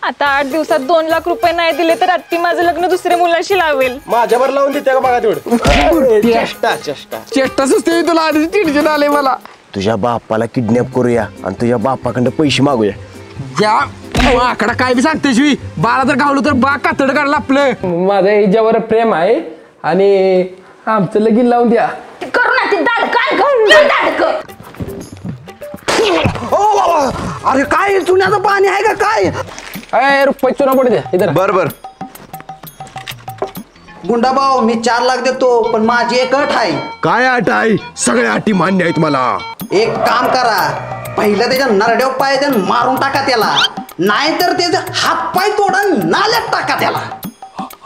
आता 8 दिवसात 2 लाख रुपये नाही दिले तर आत्ती माझं लग्न दुसऱ्या मुलाशी लावेल. माझ्यावर लावून देते का बघा तेवढं. चेष्टा चेष्टा चेष्टा सुचते तुला आधीच टेन्शन आले मला. तुझ्या बापाला किडनॅप करूया आणि तुझ्या बापाकडे पैसे मागूया. ज्या आकडा काय बी सांगते शिवी बाळा जर गावलो तर बा कातड काढला आपलं. माझं हिच्यावर प्रेम आहे आणि आमचं लगीन लावून द्या. करू ना ती दाडकान दाडक. अरे काय चुन्याचं पाणी आहे का काय? अरे रुपये चुना पडू द्या इधर. बर बर गुंडाभाऊ मी 4 लाख देतो पण माझी एक अट आहे. काय अट आहे? सगळ्या अटी मान्य आहेत मला. एक काम करा पहिलं त्याच्या नरड्यावर पाय मारून टाका त्याला नाहीतर त्याचे हात पाय तोडा नाल्यात टाका त्याला.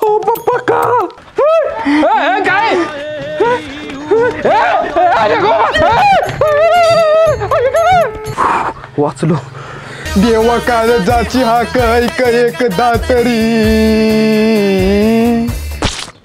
हो पप्पा का काय वाचलो. देवा काळजाची हाक ऐक एकदा तरी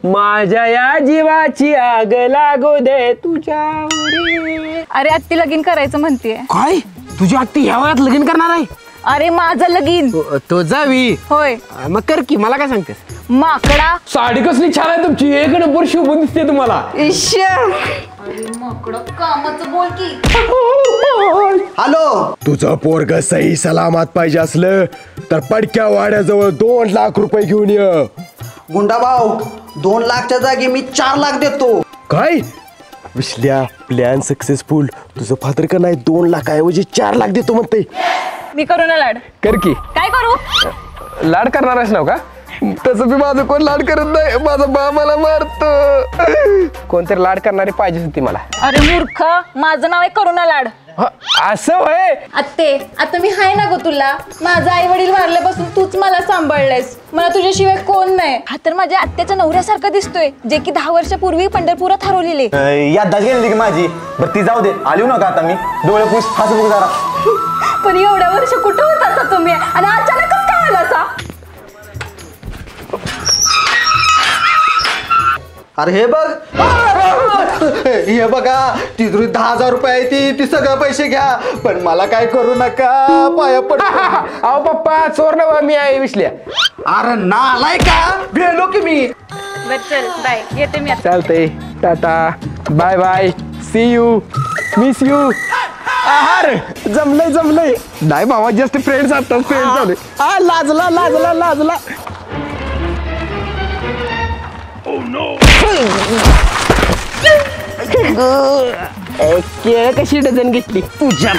माझ्या या जीवाची आग लागू दे तुझ्यावरी. अरे आत्ती लगीन करायचं म्हणतेय. काय तुझी आत्ती ह्या वयात लगीन करणार आहे? अरे माझं लगीन. तो जावी होय. मग कर की मला काय सांगतेस? माकडा साडी कसली छान आहे तुमची एक नंबर शोभून दिसते तुम्हाला. माकडा कामाचं बोल की. हॅलो तुझं पोरग सही सलामत पाहिजे असलं तर पडक्या वाड्याजवळ 2 लाख रुपये घेऊन ये. गुंडाभाऊ 2 लाखच्या जागी मी 4 लाख देतो. काय विसल्या प्लॅन सक्सेसफुल. तुझं फादर का नाही 2 लाखाऐवजी 4 लाख देतो म्हणते. मी करू ना लाड. कर की. काय करू? लाड करणार आहेस ना का? तसं बी माझं कोण लाड करत नाही. माझा बा मला मारतो. कोणतरी लाड करणारी पाहिजे होती मला. अरे मूर्ख माझं नाव आहे करुणा लाड. असं होय? आत्ते आता मी हाय ना गो तुला. माझा आई वडील वारल्यापासून तूच मला सांभाळलेस. मला तुझ्याशिवाय कोण नाही. हा तर माझ्या आत्याच्या नवऱ्यासारखं दिसतोय जे की 10 वर्षापूर्वी पंढरपुरात हरवलेले. याद गेली की माझी. बरं ती जाऊ दे आली नका आता मी डोळे पुस हसू जरा. पण एवढ्या वर्ष कुठं होता तुम्ही आणि अचानकच काय आलं असा? अरे हे बघ हे बघा ती 10,000 रुपये आहे ती सगळं पैसे घ्या पण मला काय करू नका पाया पड. अहो पप्पा चोर नवा मी आहे विसल्या. अरे नालाय का भेलो की मी. चल बाय येते मी. चालतंय tata bye bye see you miss you. आहार जमलंय जमलंय. नाही बाबा जस्ट फ्रेंड्स आता फ्रेंड झाले. लाजला लाजला लाजला. केळ कशी डझन घेतली तुझ्या.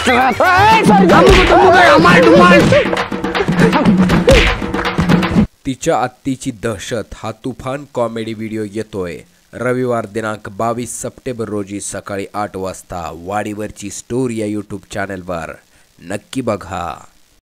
तिच्या आत्तीची दहशत हा तुफान कॉमेडी व्हिडिओ येतोय रविवार दिनांक 22 सप्टेंबर रोजी सकाळी 8 वाजता वाडीवरची स्टोरी या यूट्यूब चॅनलवर. नक्की बघा.